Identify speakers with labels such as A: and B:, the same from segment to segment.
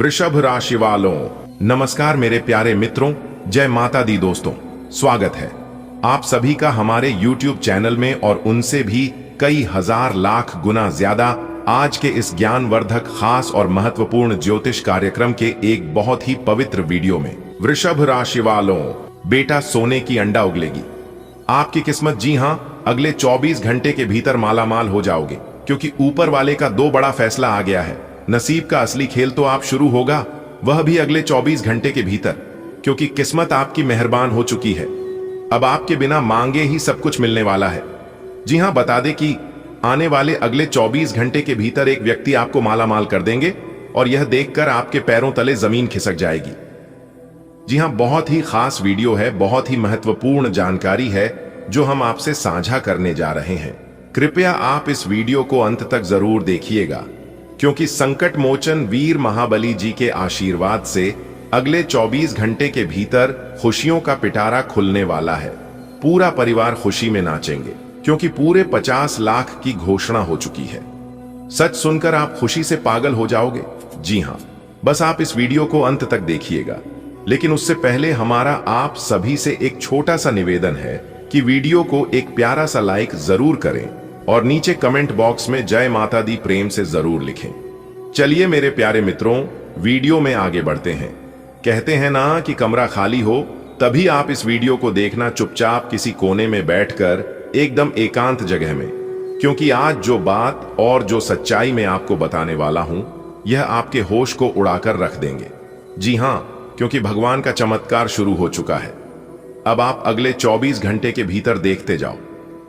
A: वृषभ राशि वालों, नमस्कार मेरे प्यारे मित्रों, जय माता दी दोस्तों। स्वागत है आप सभी का हमारे YouTube चैनल में और उनसे भी कई हजार लाख गुना ज्यादा आज के इस ज्ञानवर्धक खास और महत्वपूर्ण ज्योतिष कार्यक्रम के एक बहुत ही पवित्र वीडियो में। वृषभ राशि वालों, बेटा सोने की अंडा उगलेगी। आपकी किस्मत, जी हां, अगले 24 घंटे के भीतर मालामाल हो जाओगे, क्योंकि ऊपर वाले का 2 बड़ा फैसला आ गया है। नसीब का असली खेल तो आप शुरू होगा, वह भी अगले 24 घंटे के भीतर, क्योंकि किस्मत आपकी मेहरबान हो चुकी है। अब आपके बिना मांगे ही सब कुछ मिलने वाला है। जी हां, बता दें कि आने वाले अगले 24 घंटे के भीतर एक व्यक्ति आपको मालामाल कर देंगे और यह देखकर आपके पैरों तले जमीन खिसक जाएगी। जी हां, बहुत ही खास वीडियो है, बहुत ही महत्वपूर्ण जानकारी है जो हम आपसे साझा करने जा रहे हैं। कृपया आप इस वीडियो को अंत तक जरूर देखिएगा, क्योंकि संकट मोचन वीर महाबली जी के आशीर्वाद से अगले 24 घंटे के भीतर खुशियों का पिटारा खुलने वाला है। पूरा परिवार खुशी में नाचेंगे, क्योंकि पूरे 50 लाख की घोषणा हो चुकी है। सच सुनकर आप खुशी से पागल हो जाओगे। जी हां, बस आप इस वीडियो को अंत तक देखिएगा। लेकिन उससे पहले हमारा आप सभी से एक छोटा सा निवेदन है कि वीडियो को एक प्यारा सा लाइक जरूर करें और नीचे कमेंट बॉक्स में जय माता दी प्रेम से जरूर लिखें। चलिए मेरे प्यारे मित्रों, वीडियो में आगे बढ़ते हैं। कहते हैं ना कि कमरा खाली हो तभी आप इस वीडियो को देखना, चुपचाप किसी कोने में बैठकर, एकदम एकांत जगह में, क्योंकि आज जो बात और जो सच्चाई मैं आपको बताने वाला हूं, यह आपके होश को उड़ाकर रख देंगे। जी हां, क्योंकि भगवान का चमत्कार शुरू हो चुका है। अब आप अगले 24 घंटे के भीतर देखते जाओ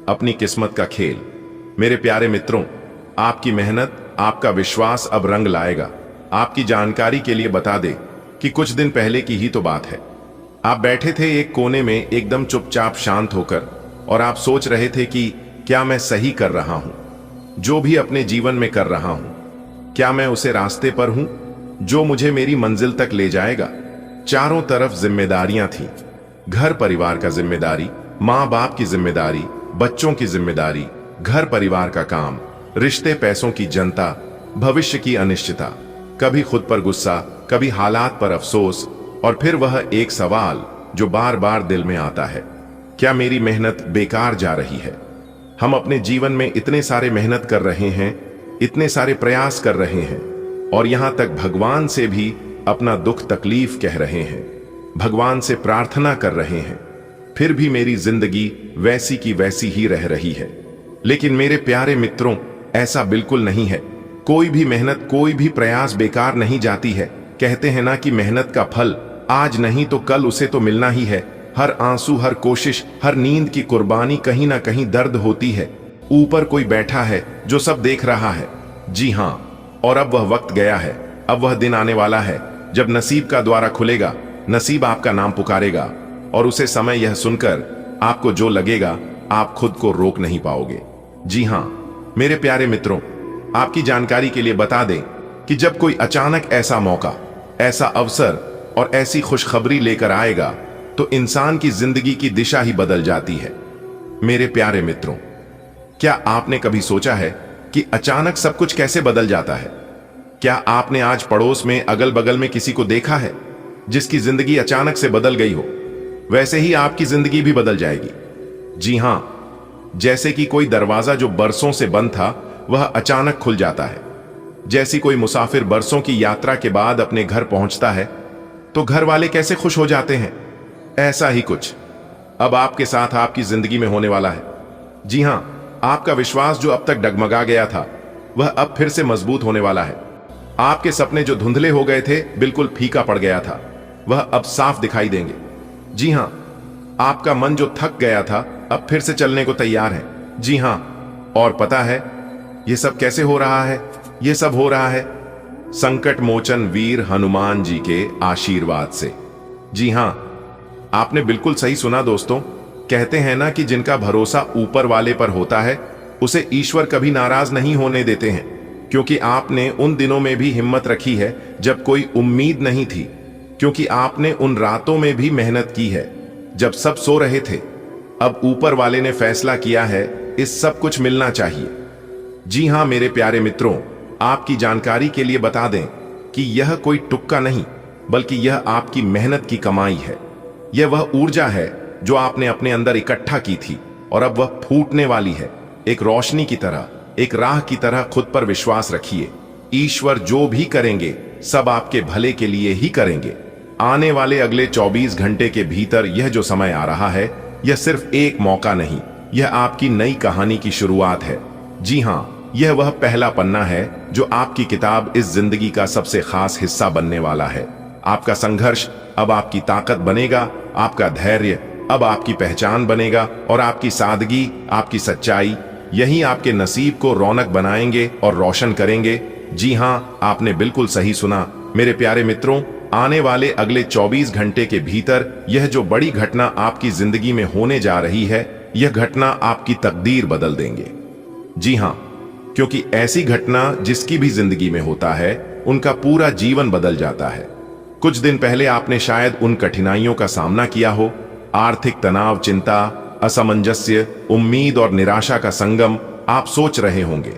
A: अपनी किस्मत का खेल। मेरे प्यारे मित्रों, आपकी मेहनत, आपका विश्वास अब रंग लाएगा। आपकी जानकारी के लिए बता दें कि कुछ दिन पहले की ही तो बात है। आप बैठे थे एक कोने में एकदम चुपचाप शांत होकर, और आप सोच रहे थे कि क्या मैं सही कर रहा हूं, जो भी अपने जीवन में कर रहा हूं, क्या मैं उसे रास्ते पर हूं जो मुझे मेरी मंजिल तक ले जाएगा। चारों तरफ जिम्मेदारियां थी, घर परिवार का जिम्मेदारी, माँ बाप की जिम्मेदारी, बच्चों की जिम्मेदारी, घर परिवार का काम, रिश्ते पैसों की जनता, भविष्य की अनिश्चितता, कभी खुद पर गुस्सा, कभी हालात पर अफसोस, और फिर वह एक सवाल जो बार बार दिल में आता है, क्या मेरी मेहनत बेकार जा रही है। हम अपने जीवन में इतने सारे मेहनत कर रहे हैं, इतने सारे प्रयास कर रहे हैं, और यहां तक भगवान से भी अपना दुख तकलीफ कह रहे हैं, भगवान से प्रार्थना कर रहे हैं, फिर भी मेरी जिंदगी वैसी की वैसी ही रह रही है। लेकिन मेरे प्यारे मित्रों, ऐसा बिल्कुल नहीं है। कोई भी मेहनत, कोई भी प्रयास बेकार नहीं जाती है। कहते हैं ना कि मेहनत का फल आज नहीं तो कल उसे तो मिलना ही है। हर आंसू, हर कोशिश, हर नींद की कुर्बानी कहीं ना कहीं दर्द होती है। ऊपर कोई बैठा है जो सब देख रहा है। जी हां, और अब वह वक्त गया है, अब वह दिन आने वाला है जब नसीब का द्वारा खुलेगा, नसीब आपका नाम पुकारेगा, और उसे समय यह सुनकर आपको जो लगेगा, आप खुद को रोक नहीं पाओगे। जी हां मेरे प्यारे मित्रों, आपकी जानकारी के लिए बता दें कि जब कोई अचानक ऐसा मौका, ऐसा अवसर और ऐसी खुशखबरी लेकर आएगा, तो इंसान की जिंदगी की दिशा ही बदल जाती है। मेरे प्यारे मित्रों, क्या आपने कभी सोचा है कि अचानक सब कुछ कैसे बदल जाता है? क्या आपने आज पड़ोस में, अगल बगल में किसी को देखा है जिसकी जिंदगी अचानक से बदल गई हो? वैसे ही आपकी जिंदगी भी बदल जाएगी। जी हां, जैसे कि कोई दरवाजा जो बरसों से बंद था, वह अचानक खुल जाता है। जैसी कोई मुसाफिर बरसों की यात्रा के बाद अपने घर पहुंचता है, तो घर वाले कैसे खुश हो जाते हैं, ऐसा ही कुछ अब आपके साथ आपकी जिंदगी में होने वाला है। जी हां, आपका विश्वास जो अब तक डगमगा गया था, वह अब फिर से मजबूत होने वाला है। आपके सपने जो धुंधले हो गए थे, बिल्कुल फीका पड़ गया था, वह अब साफ दिखाई देंगे। जी हां, आपका मन जो थक गया था, अब फिर से चलने को तैयार है। जी हां, और पता है यह सब कैसे हो रहा है? यह सब हो रहा है संकट मोचन वीर हनुमान जी के आशीर्वाद से। जी हां, आपने बिल्कुल सही सुना दोस्तों। कहते हैं ना कि जिनका भरोसा ऊपर वाले पर होता है, उसे ईश्वर कभी नाराज नहीं होने देते हैं। क्योंकि आपने उन दिनों में भी हिम्मत रखी है जब कोई उम्मीद नहीं थी, क्योंकि आपने उन रातों में भी मेहनत की है जब सब सो रहे थे। अब ऊपर वाले ने फैसला किया है, इस सब कुछ मिलना चाहिए। जी हां मेरे प्यारे मित्रों, आपकी जानकारी के लिए बता दें कि यह कोई तुक्का नहीं, बल्कि यह आपकी मेहनत की कमाई है। यह वह ऊर्जा है जो आपने अपने अंदर इकट्ठा की थी और अब वह फूटने वाली है, एक रोशनी की तरह, एक राह की तरह। खुद पर विश्वास रखिए, ईश्वर जो भी करेंगे सब आपके भले के लिए ही करेंगे। आने वाले अगले 24 घंटे के भीतर यह जो समय आ रहा है, यह सिर्फ एक मौका नहीं, यह आपकी नई कहानी की शुरुआत है। जी हाँ, यह वह पहला पन्ना है जो आपकी किताब इस जिंदगी का सबसे खास हिस्सा बनने वाला है। आपका संघर्ष अब आपकी ताकत बनेगा, आपका धैर्य अब आपकी पहचान बनेगा और आपकी सादगी, आपकी सच्चाई, यही आपके नसीब को रौनक बनाएंगे और रोशन करेंगे। जी हाँ, आपने बिल्कुल सही सुना मेरे प्यारे मित्रों। आने वाले अगले 24 घंटे के भीतर यह जो बड़ी घटना आपकी जिंदगी में होने जा रही है, यह घटना आपकी तकदीर बदल देंगे। जी हाँ, क्योंकि ऐसी घटना जिसकी भी जिंदगी में होता है, उनका पूरा जीवन बदल जाता है। कुछ दिन पहले आपने शायद उन कठिनाइयों का सामना किया हो, आर्थिक तनाव, चिंता, असमंजस्य, उम्मीद और निराशा का संगम। आप सोच रहे होंगे,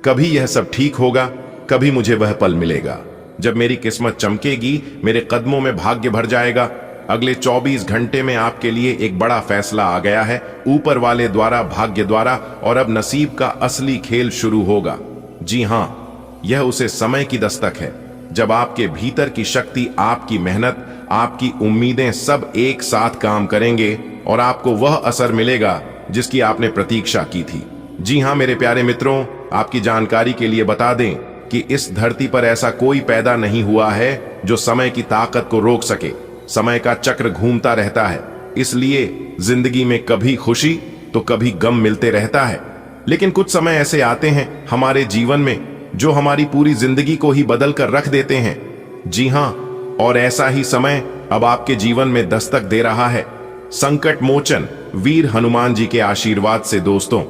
A: कभी यह सब ठीक होगा, कभी मुझे वह पल मिलेगा जब मेरी किस्मत चमकेगी, मेरे कदमों में भाग्य भर जाएगा। अगले 24 घंटे में आपके लिए एक बड़ा फैसला आ गया है, ऊपर वाले द्वारा, भाग्य द्वारा, और अब नसीब का असली खेल शुरू होगा। जी हाँ, यह उसे समय की दस्तक है जब आपके भीतर की शक्ति, आपकी मेहनत, आपकी उम्मीदें सब एक साथ काम करेंगे और आपको वह असर मिलेगा जिसकी आपने प्रतीक्षा की थी। जी हाँ मेरे प्यारे मित्रों, आपकी जानकारी के लिए बता दें कि इस धरती पर ऐसा कोई पैदा नहीं हुआ है जो समय की ताकत को रोक सके। समय का चक्र घूमता रहता है, इसलिए जिंदगी में कभी खुशी तो कभी गम मिलते रहता है। लेकिन कुछ समय ऐसे आते हैं हमारे जीवन में जो हमारी पूरी जिंदगी को ही बदल कर रख देते हैं। जी हाँ, और ऐसा ही समय अब आपके जीवन में दस्तक दे रहा है। संकट मोचन वीर हनुमान जी के आशीर्वाद से दोस्तों,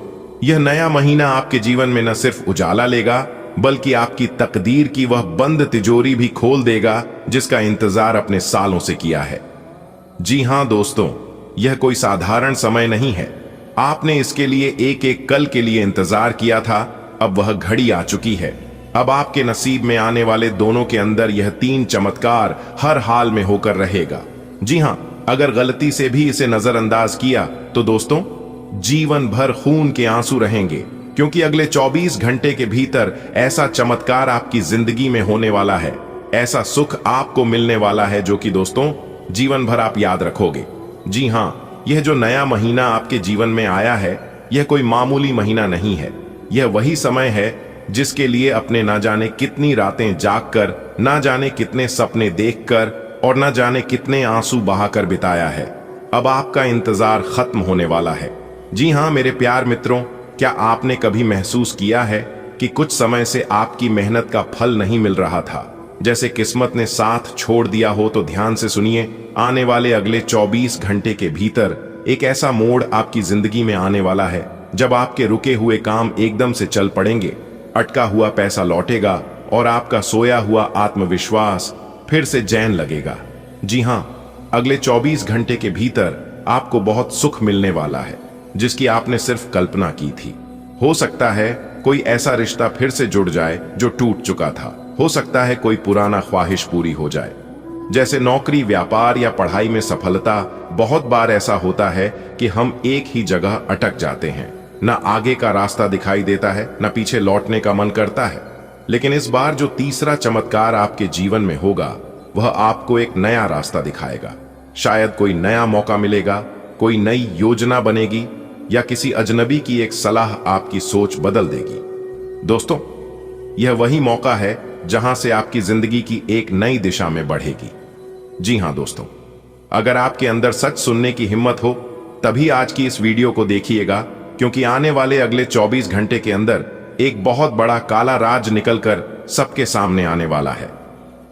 A: यह नया महीना आपके जीवन में न सिर्फ उजाला लेगा, बल्कि आपकी तकदीर की वह बंद तिजोरी भी खोल देगा जिसका इंतजार अपने सालों से किया है। जी हां दोस्तों, यह कोई साधारण समय नहीं है। आपने इसके लिए एक एक कल के लिए इंतजार किया था, अब वह घड़ी आ चुकी है। अब आपके नसीब में आने वाले दोनों के अंदर यह 3 चमत्कार हर हाल में होकर रहेगा। जी हां, अगर गलती से भी इसे नजरअंदाज किया तो दोस्तों, जीवन भर खून के आंसू रहेंगे, क्योंकि अगले 24 घंटे के भीतर ऐसा चमत्कार आपकी जिंदगी में होने वाला है, ऐसा सुख आपको मिलने वाला है जो कि दोस्तों जीवन भर आप याद रखोगे। जी हां, यह जो नया महीना आपके जीवन में आया है, यह कोई मामूली महीना नहीं है। यह वही समय है जिसके लिए अपने ना जाने कितनी रातें जागकर, ना जाने कितने सपने देखकर और ना जाने कितने आंसू बहाकर बिताया है। अब आपका इंतजार खत्म होने वाला है। जी हां मेरे प्यार मित्रों, क्या आपने कभी महसूस किया है कि कुछ समय से आपकी मेहनत का फल नहीं मिल रहा था, जैसे किस्मत ने साथ छोड़ दिया हो? तो ध्यान से सुनिए, आने वाले अगले 24 घंटे के भीतर एक ऐसा मोड़ आपकी जिंदगी में आने वाला है जब आपके रुके हुए काम एकदम से चल पड़ेंगे, अटका हुआ पैसा लौटेगा और आपका सोया हुआ आत्मविश्वास फिर से जैन लगेगा। जी हां, अगले 24 घंटे के भीतर आपको बहुत सुख मिलने वाला है जिसकी आपने सिर्फ कल्पना की थी। हो सकता है कोई ऐसा रिश्ता फिर से जुड़ जाए जो टूट चुका था, हो सकता है कोई पुराना ख्वाहिश पूरी हो जाए, जैसे नौकरी, व्यापार या पढ़ाई में सफलता। बहुत बार ऐसा होता है कि हम एक ही जगह अटक जाते हैं, न आगे का रास्ता दिखाई देता है, न पीछे लौटने का मन करता है। लेकिन इस बार जो तीसरा चमत्कार आपके जीवन में होगा, वह आपको एक नया रास्ता दिखाएगा। शायद कोई नया मौका मिलेगा, कोई नई योजना बनेगी या किसी अजनबी की एक सलाह आपकी सोच बदल देगी। दोस्तों, यह वही मौका है जहां से आपकी जिंदगी की एक नई दिशा में बढ़ेगी। जी हां दोस्तों, अगर आपके अंदर सच सुनने की हिम्मत हो तभी आज की इस वीडियो को देखिएगा, क्योंकि आने वाले अगले 24 घंटे के अंदर एक बहुत बड़ा काला राज निकलकर सबके सामने आने वाला है।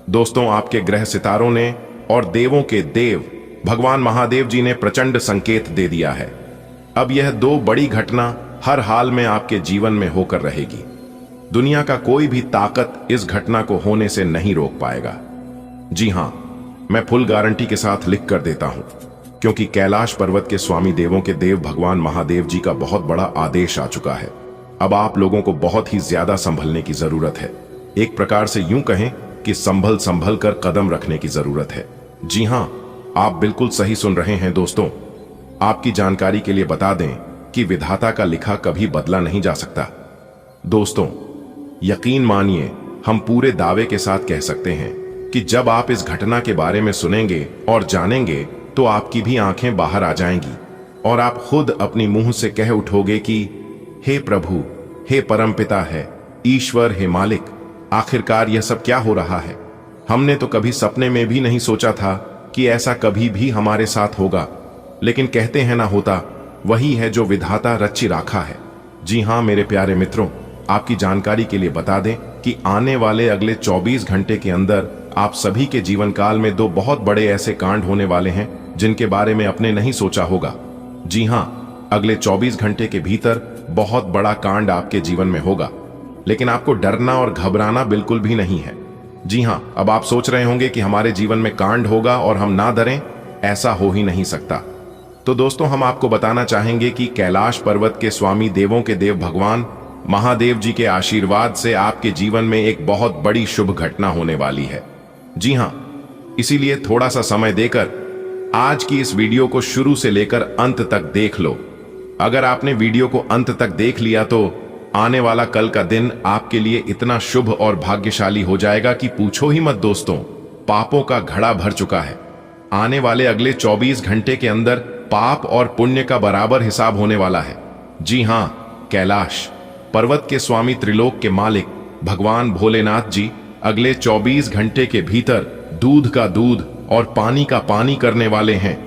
A: दोस्तों, आपके ग्रह सितारों ने और देवों के देव भगवान महादेव जी ने प्रचंड संकेत दे दिया है। अब यह 2 बड़ी घटना हर हाल में आपके जीवन में होकर रहेगी। दुनिया का कोई भी ताकत इस घटना को होने से नहीं रोक पाएगा। जी हां, मैं फुल गारंटी के साथ लिख कर देता हूं, क्योंकि कैलाश पर्वत के स्वामी देवों के देव भगवान महादेव जी का बहुत बड़ा आदेश आ चुका है। अब आप लोगों को बहुत ही ज्यादा संभलने की जरूरत है। एक प्रकार से यूं कहें कि संभल संभल कर कदम रखने की जरूरत है। जी हां, आप बिल्कुल सही सुन रहे हैं दोस्तों। आपकी जानकारी के लिए बता दें कि विधाता का लिखा कभी बदला नहीं जा सकता। दोस्तों, यकीन मानिए, हम पूरे दावे के साथ कह सकते हैं कि जब आप इस घटना के बारे में सुनेंगे और जानेंगे तो आपकी भी आंखें बाहर आ जाएंगी और आप खुद अपनी मुंह से कह उठोगे कि हे प्रभु, हे परमपिता है, ईश्वर, हे मालिक, आखिरकार यह सब क्या हो रहा है। हमने तो कभी सपने में भी नहीं सोचा था कि ऐसा कभी भी हमारे साथ होगा। लेकिन कहते हैं ना, होता वही है जो विधाता रची राखा है। जी हां मेरे प्यारे मित्रों, आपकी जानकारी के लिए बता दें कि आने वाले अगले 24 घंटे के अंदर आप सभी के जीवन काल में दो बहुत बड़े ऐसे कांड होने वाले हैं जिनके बारे में आपने नहीं सोचा होगा। जी हां, अगले 24 घंटे के भीतर बहुत बड़ा कांड आपके जीवन में होगा, लेकिन आपको डरना और घबराना बिल्कुल भी नहीं है। जी हां, अब आप सोच रहे होंगे कि हमारे जीवन में कांड होगा और हम ना डरें। ऐसा हो ही नहीं सकता। तो दोस्तों, हम आपको बताना चाहेंगे कि कैलाश पर्वत के स्वामी, देवों के देव भगवान महादेव जी के आशीर्वाद से आपके जीवन में एक बहुत बड़ी शुभ घटना होने वाली है। जी हां, इसीलिए थोड़ा सा समय देकर आज की इस वीडियो को शुरू से लेकर अंत तक देख लो। अगर आपने वीडियो को अंत तक देख लिया तो आने वाला कल का दिन आपके लिए इतना शुभ और भाग्यशाली हो जाएगा कि पूछो ही मत दोस्तों। पापों का घड़ा भर चुका है। आने वाले अगले 24 घंटे के अंदर पाप और पुण्य का बराबर हिसाब होने वाला है। जी हां, कैलाश पर्वत के स्वामी, त्रिलोक के मालिक भगवान भोलेनाथ जी अगले 24 घंटे के भीतर दूध का दूध और पानी का पानी करने वाले हैं।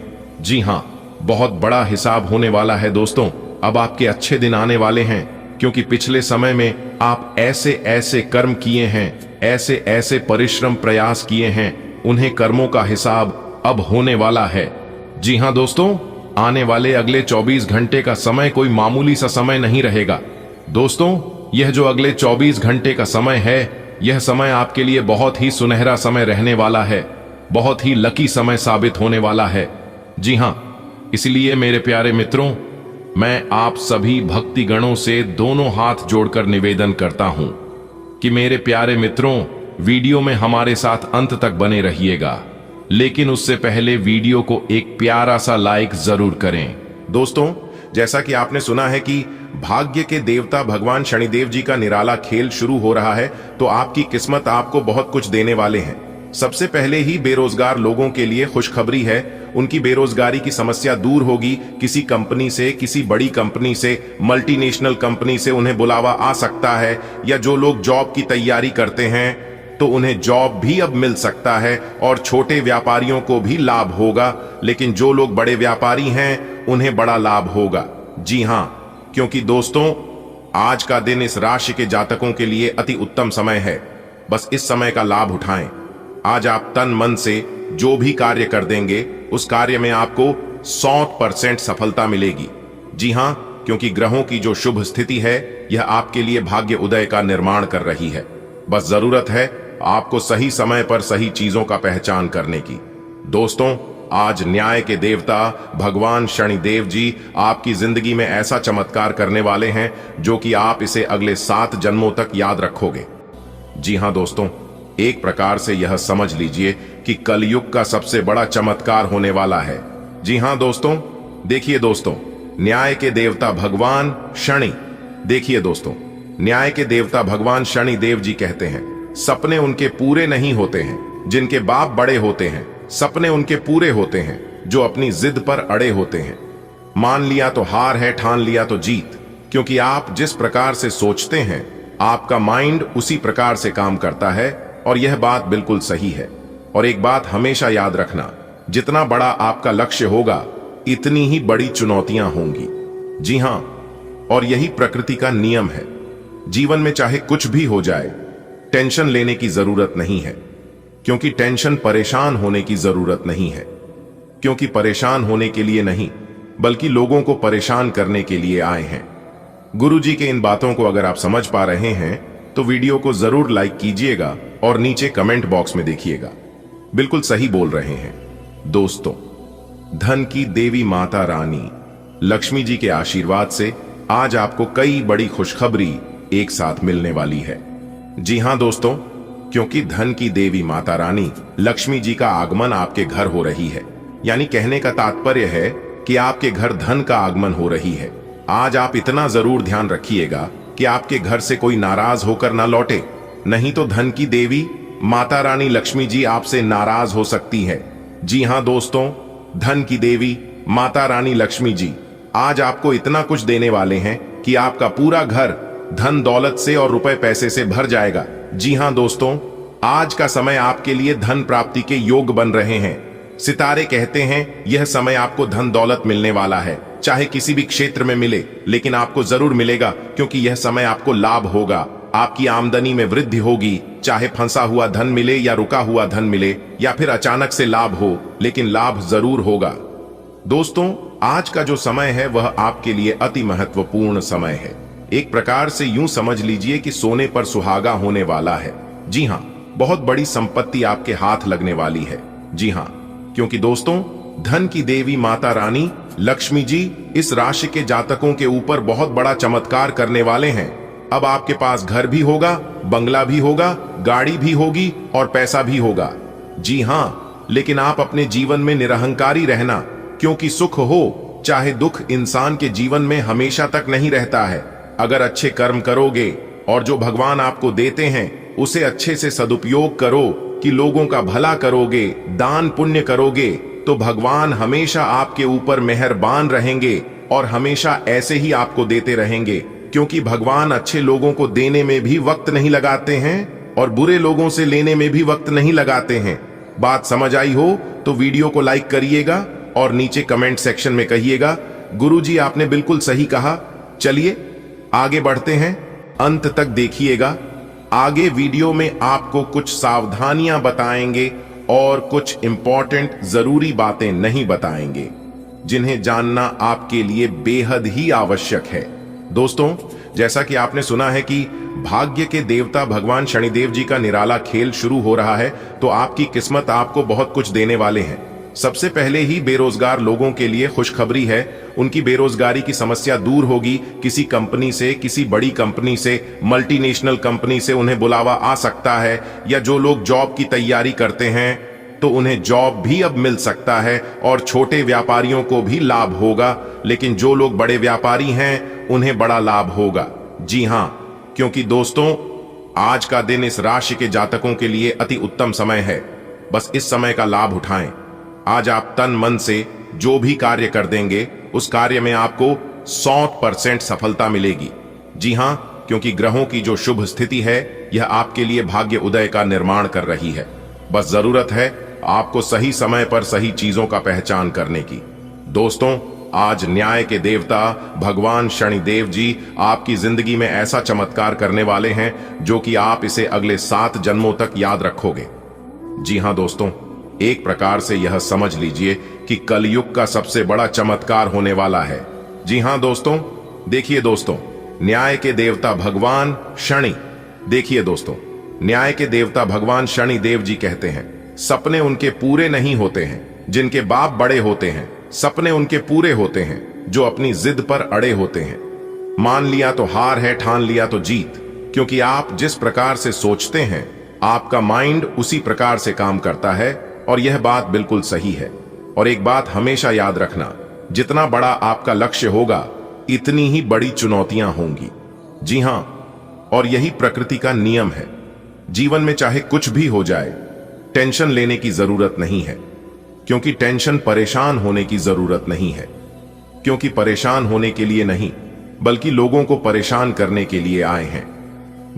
A: जी हां, बहुत बड़ा हिसाब होने वाला है दोस्तों। अब आपके अच्छे दिन आने वाले हैं, क्योंकि पिछले समय में आप ऐसे ऐसे कर्म किए हैं, ऐसे ऐसे परिश्रम प्रयास किए हैं, उन्हें कर्मों का हिसाब अब होने वाला है। जी हां दोस्तों, आने वाले अगले 24 घंटे का समय कोई मामूली सा समय नहीं रहेगा। दोस्तों, यह जो अगले 24 घंटे का समय है, यह समय आपके लिए बहुत ही सुनहरा समय रहने वाला है, बहुत ही लकी समय साबित होने वाला है। जी हां, इसलिए मेरे प्यारे मित्रों, मैं आप सभी भक्ति गणों से दोनों हाथ जोड़कर निवेदन करता हूं कि मेरे प्यारे मित्रों, वीडियो में हमारे साथ अंत तक बने रहिएगा, लेकिन उससे पहले वीडियो को एक प्यारा सा लाइक जरूर करें। दोस्तों, जैसा कि आपने सुना है कि भाग्य के देवता भगवान शनिदेव जी का निराला खेल शुरू हो रहा है, तो आपकी किस्मत आपको बहुत कुछ देने वाले हैं। सबसे पहले ही बेरोजगार लोगों के लिए खुशखबरी है। उनकी बेरोजगारी की समस्या दूर होगी। किसी कंपनी से, किसी बड़ी कंपनी से, मल्टीनेशनल कंपनी से उन्हें बुलावा आ सकता है, या जो लोग जॉब की तैयारी करते हैं तो उन्हें जॉब भी अब मिल सकता है, और छोटे व्यापारियों को भी लाभ होगा। लेकिन जो लोग बड़े व्यापारी हैं उन्हें बड़ा लाभ होगा। जी हां, क्योंकि दोस्तों, आज का दिन इस राशि के जातकों के लिए अति उत्तम समय है। बस इस समय का लाभ उठाएं। आज आप तन मन से जो भी कार्य कर देंगे, उस कार्य में आपको 100% सफलता मिलेगी। जी हां, क्योंकि ग्रहों की जो शुभ स्थिति है, यह आपके लिए भाग्य उदय का निर्माण कर रही है। बस जरूरत है आपको सही समय पर सही चीजों का पहचान करने की। दोस्तों, आज न्याय के देवता भगवान शनिदेव जी आपकी जिंदगी में ऐसा चमत्कार करने वाले हैं जो कि आप इसे अगले 7 जन्मों तक याद रखोगे। जी हां दोस्तों, एक प्रकार से यह समझ लीजिए कि कलयुग का सबसे बड़ा चमत्कार होने वाला है। जी हां दोस्तों, देखिए दोस्तों, न्याय के देवता भगवान शनि, देखिए दोस्तों, न्याय के देवता भगवान शनि देव जी कहते हैं, सपने उनके पूरे नहीं होते हैं जिनके बाप बड़े होते हैं। सपने उनके पूरे होते हैं जो अपनी जिद पर अड़े होते हैं। मान लिया तो हार है, ठान लिया तो जीत। क्योंकि आप जिस प्रकार से सोचते हैं, आपका माइंड उसी प्रकार से काम करता है, और यह बात बिल्कुल सही है। और एक बात हमेशा याद रखना, जितना बड़ा आपका लक्ष्य होगा, इतनी ही बड़ी चुनौतियां होंगी। जी हां, और यही प्रकृति का नियम है। जीवन में चाहे कुछ भी हो जाए, टेंशन लेने की जरूरत नहीं है, क्योंकि टेंशन परेशान होने की जरूरत नहीं है। क्योंकि परेशान होने के लिए नहीं, बल्कि लोगों को परेशान करने के लिए आए हैं। गुरु जी के इन बातों को अगर आप समझ पा रहे हैं तो वीडियो को जरूर लाइक कीजिएगा और नीचे कमेंट बॉक्स में देखिएगा। बिल्कुल सही बोल रहे हैं दोस्तों। धन की देवी माता रानी लक्ष्मी जी के आशीर्वाद से आज आपको कई बड़ी खुशखबरी एक साथ मिलने वाली है। जी हां दोस्तों, क्योंकि धन की देवी माता रानी लक्ष्मी जी का आगमन आपके घर हो रही है। यानी कहने का तात्पर्य है कि आपके घर धन का आगमन हो रही है। आज आप इतना जरूर ध्यान रखिएगा कि आपके घर से कोई नाराज होकर ना लौटे, नहीं तो धन की देवी माता रानी लक्ष्मी जी आपसे नाराज हो सकती है। जी हां दोस्तों, धन की देवी माता रानी लक्ष्मी जी आज आपको इतना कुछ देने वाले हैं कि आपका पूरा घर धन दौलत से और रुपए पैसे से भर जाएगा। जी हां दोस्तों, आज का समय आपके लिए धन प्राप्ति के योग बन रहे हैं। सितारे कहते हैं यह समय आपको धन दौलत मिलने वाला है, चाहे किसी भी क्षेत्र में मिले, लेकिन आपको जरूर मिलेगा, क्योंकि यह समय आपको लाभ होगा। आपकी आमदनी में वृद्धि होगी, चाहे फंसा हुआ धन मिले या रुका हुआ धन मिले या फिर अचानक से लाभ हो, लेकिन लाभ जरूर होगा। दोस्तों, आज का जो समय है वह आपके लिए अति महत्वपूर्ण समय है। एक प्रकार से यूं समझ लीजिए कि सोने पर सुहागा होने वाला है। जी हां, बहुत बड़ी संपत्ति आपके हाथ लगने वाली है। जी हां, क्योंकि दोस्तों, धन की देवी माता रानी लक्ष्मी जी इस राशि के जातकों के ऊपर बहुत बड़ा चमत्कार करने वाले हैं। अब आपके पास घर भी होगा, बंगला भी होगा, गाड़ी भी होगी और पैसा भी होगा। जी हां, लेकिन आप अपने जीवन में निरहंकारी रहना, क्योंकि सुख हो चाहे दुख इंसान के जीवन में हमेशा तक नहीं रहता है। अगर अच्छे कर्म करोगे और जो भगवान आपको देते हैं उसे अच्छे से सदुपयोग करो कि लोगों का भला करोगे, दान पुण्य करोगे, तो भगवान हमेशा आपके ऊपर मेहरबान रहेंगे और हमेशा ऐसे ही आपको देते रहेंगे, क्योंकि भगवान अच्छे लोगों को देने में भी वक्त नहीं लगाते हैं और बुरे लोगों से लेने में भी वक्त नहीं लगाते हैं। बात समझ आई हो तो वीडियो को लाइक करिएगा और नीचे कमेंट सेक्शन में कहिएगा गुरुजी आपने बिल्कुल सही कहा। चलिए आगे बढ़ते हैं, अंत तक देखिएगा। आगे वीडियो में आपको कुछ सावधानियां बताएंगे और कुछ इंपॉर्टेंट जरूरी बातें नहीं बताएंगे, जिन्हें जानना आपके लिए बेहद ही आवश्यक है। दोस्तों, जैसा कि आपने सुना है कि भाग्य के देवता भगवान शनिदेव जी का निराला खेल शुरू हो रहा है, तो आपकी किस्मत आपको बहुत कुछ देने वाले हैं। सबसे पहले ही बेरोजगार लोगों के लिए खुशखबरी है, उनकी बेरोजगारी की समस्या दूर होगी। किसी कंपनी से, किसी बड़ी कंपनी से, मल्टीनेशनल कंपनी से उन्हें बुलावा आ सकता है, या जो लोग जॉब की तैयारी करते हैं तो उन्हें जॉब भी अब मिल सकता है और छोटे व्यापारियों को भी लाभ होगा। लेकिन जो लोग बड़े व्यापारी हैं उन्हें बड़ा लाभ होगा। जी हां, क्योंकि दोस्तों, आज का दिन इस राशि के जातकों के लिए अति उत्तम समय है। बस इस समय का लाभ उठाएं। आज आप तन मन से जो भी कार्य कर देंगे उस कार्य में आपको 100% सफलता मिलेगी। जी हां, क्योंकि ग्रहों की जो शुभ स्थिति है यह आपके लिए भाग्य उदय का निर्माण कर रही है। बस जरूरत है आपको सही समय पर सही चीजों का पहचान करने की। दोस्तों, आज न्याय के देवता भगवान शनिदेव जी आपकी जिंदगी में ऐसा चमत्कार करने वाले हैं जो कि आप इसे अगले 7 जन्मों तक याद रखोगे। जी हां दोस्तों, एक प्रकार से यह समझ लीजिए कि कलयुग का सबसे बड़ा चमत्कार होने वाला है। जी हां दोस्तों, देखिए दोस्तों, न्याय के देवता भगवान शनि, देखिए दोस्तों, न्याय के देवता भगवान शनि देव जी कहते हैं सपने उनके पूरे नहीं होते हैं जिनके बाप बड़े होते हैं, सपने उनके पूरे होते हैं जो अपनी जिद पर अड़े होते हैं। मान लिया तो हार है, ठान लिया तो जीत, क्योंकि आप जिस प्रकार से सोचते हैं आपका माइंड उसी प्रकार से काम करता है, और यह बात बिल्कुल सही है। और एक बात हमेशा याद रखना, जितना बड़ा आपका लक्ष्य होगा इतनी ही बड़ी चुनौतियां होंगी। जी हां, और यही प्रकृति का नियम है। जीवन में चाहे कुछ भी हो जाए, टेंशन लेने की जरूरत नहीं है, क्योंकि टेंशन परेशान होने की जरूरत नहीं है, क्योंकि परेशान होने के लिए नहीं बल्कि लोगों को परेशान करने के लिए आए हैं।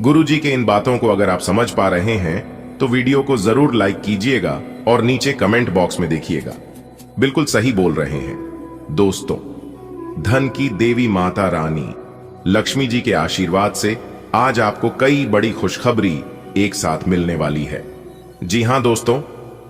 A: गुरुजी के इन बातों को अगर आप समझ पा रहे हैं तो वीडियो को जरूर लाइक कीजिएगा और नीचे कमेंट बॉक्स में देखिएगा। बिल्कुल सही बोल रहे हैं दोस्तों, धन की देवी माता रानी लक्ष्मी जी के आशीर्वाद से आज आपको कई बड़ी खुशखबरी एक साथ मिलने वाली है। जी हां दोस्तों,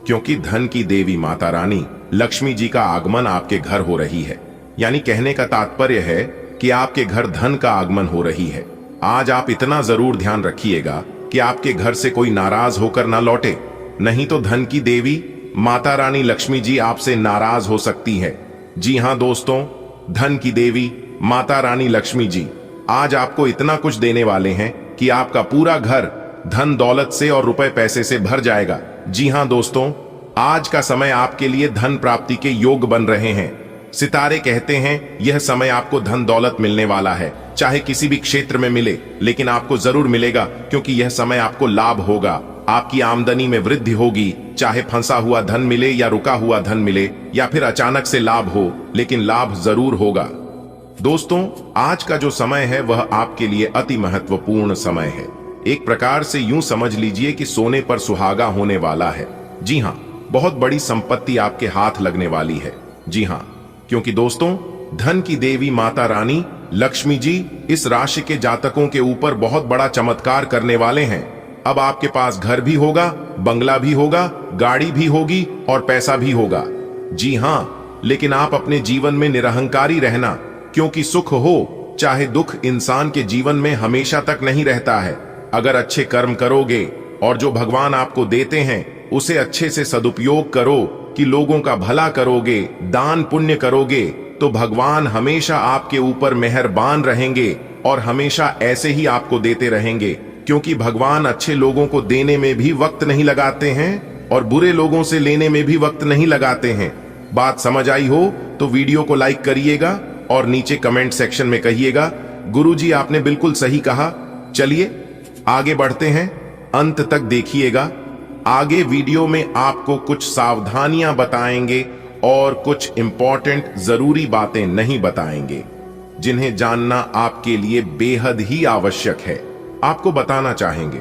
A: क्योंकि धन की देवी माता रानी लक्ष्मी जी का आगमन आपके घर हो रही है। यानी कहने का तात्पर्य है कि आपके घर धन का आगमन हो रही है। आज आप इतना जरूर ध्यान रखिएगा कि आपके घर से कोई नाराज होकर ना लौटे, नहीं तो धन की देवी माता रानी लक्ष्मी जी आपसे नाराज हो सकती है। जी हां दोस्तों, धन की देवी माता रानी लक्ष्मी जी आज आपको इतना कुछ देने वाले हैं कि आपका पूरा घर धन दौलत से और रुपए पैसे से भर जाएगा। जी हां दोस्तों, आज का समय आपके लिए धन प्राप्ति के योग बन रहे हैं। सितारे कहते हैं यह समय आपको धन दौलत मिलने वाला है, चाहे किसी भी क्षेत्र में मिले, लेकिन आपको जरूर मिलेगा, क्योंकि यह समय आपको लाभ होगा। आपकी आमदनी में वृद्धि होगी, चाहे फंसा हुआ धन मिले या रुका हुआ धन मिले या फिर अचानक से लाभ हो, लेकिन लाभ जरूर होगा। दोस्तों, आज का जो समय है वह आपके लिए अति महत्वपूर्ण समय है। एक प्रकार से यूं समझ लीजिए कि सोने पर सुहागा होने वाला है। जी हां, बहुत बड़ी संपत्ति आपके हाथ लगने वाली है। जी हां, क्योंकि दोस्तों, धन की देवी माता रानी लक्ष्मी जी इस राशि के जातकों के ऊपर बहुत बड़ा चमत्कार करने वाले हैं। अब आपके पास घर भी होगा, बंगला भी होगा, गाड़ी भी होगी और पैसा भी होगा। जी हां, लेकिन आप अपने जीवन में निरहंकारी रहना, क्योंकि सुख हो चाहे दुख इंसान के जीवन में हमेशा तक नहीं रहता है। अगर अच्छे कर्म करोगे और जो भगवान आपको देते हैं उसे अच्छे से सदुपयोग करो कि लोगों का भला करोगे, दान पुण्य करोगे, तो भगवान हमेशा आपके ऊपर मेहरबान रहेंगे और हमेशा ऐसे ही आपको देते रहेंगे, क्योंकि भगवान अच्छे लोगों को देने में भी वक्त नहीं लगाते हैं और बुरे लोगों से लेने में भी वक्त नहीं लगाते हैं। बात समझ आई हो तो वीडियो को लाइक करिएगा और नीचे कमेंट सेक्शन में कहिएगा, गुरुजी आपने बिल्कुल सही कहा। चलिए आगे बढ़ते हैं, अंत तक देखिएगा। आगे वीडियो में आपको कुछ सावधानियां बताएंगे और कुछ इंपॉर्टेंट जरूरी बातें नहीं बताएंगे, जिन्हें जानना आपके लिए बेहद ही आवश्यक है। आपको बताना चाहेंगे,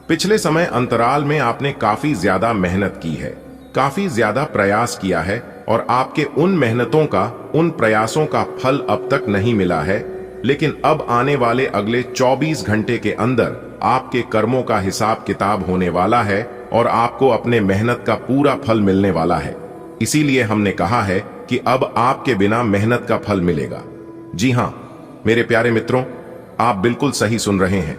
A: पिछले समय अंतराल में आपने काफी ज्यादा मेहनत की है, काफी ज्यादा प्रयास किया है और आपके उन मेहनतों का, उन प्रयासों का फल अब तक नहीं मिला है। लेकिन अब आने वाले अगले 24 घंटे के अंदर आपके कर्मों का हिसाब किताब होने वाला है और आपको अपने मेहनत का पूरा फल मिलने वाला है। इसीलिए हमने कहा है कि अब आपके बिना मेहनत का फल मिलेगा। जी हां मेरे प्यारे मित्रों, आप बिल्कुल सही सुन रहे हैं।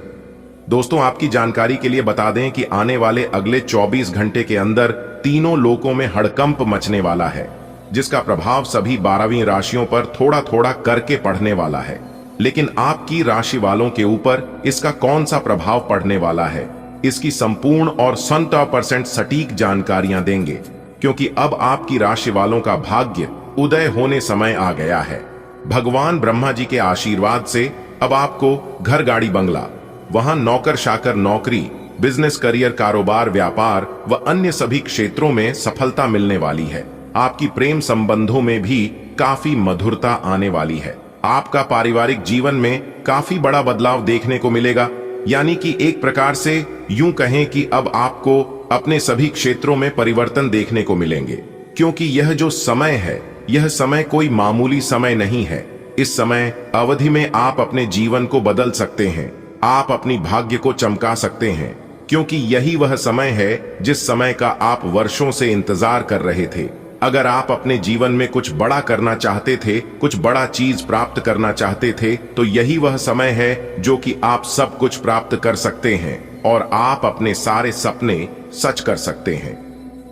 A: दोस्तों, आपकी जानकारी के लिए बता दें कि आने वाले अगले 24 घंटे के अंदर तीनों लोकों में हड़कंप मचने वाला है, जिसका प्रभाव सभी 12वीं राशियों पर थोड़ा थोड़ा करके पड़ने वाला है। लेकिन आपकी राशि वालों के ऊपर इसका कौन सा प्रभाव पड़ने वाला है, इसकी संपूर्ण और 100% सटीक जानकारियां देंगे, क्योंकि अब आपकी राशि वालों का भाग्य उदय होने समय आ गया है। भगवान ब्रह्मा जी के आशीर्वाद से अब आपको घर, गाड़ी, बंगला, वहां नौकर चाकर नौकरी, बिजनेस, करियर, कारोबार, व्यापार व अन्य सभी क्षेत्रों में सफलता मिलने वाली है। आपकी प्रेम संबंधों में भी काफी मधुरता आने वाली है। आपका पारिवारिक जीवन में काफी बड़ा बदलाव देखने को मिलेगा। यानी कि एक प्रकार से यूं कहें कि अब आपको अपने सभी क्षेत्रों में परिवर्तन देखने को मिलेंगे, क्योंकि यह जो समय है, यह समय कोई मामूली समय नहीं है। इस समय अवधि में आप अपने जीवन को बदल सकते हैं, आप अपनी भाग्य को चमका सकते हैं, क्योंकि यही वह समय है जिस समय का आप वर्षों से इंतजार कर रहे थे। अगर आप अपने जीवन में कुछ बड़ा करना चाहते थे, कुछ बड़ा चीज प्राप्त करना चाहते थे, तो यही वह समय है जो कि आप सब कुछ प्राप्त कर सकते हैं और आप अपने सारे सपने सच कर सकते हैं।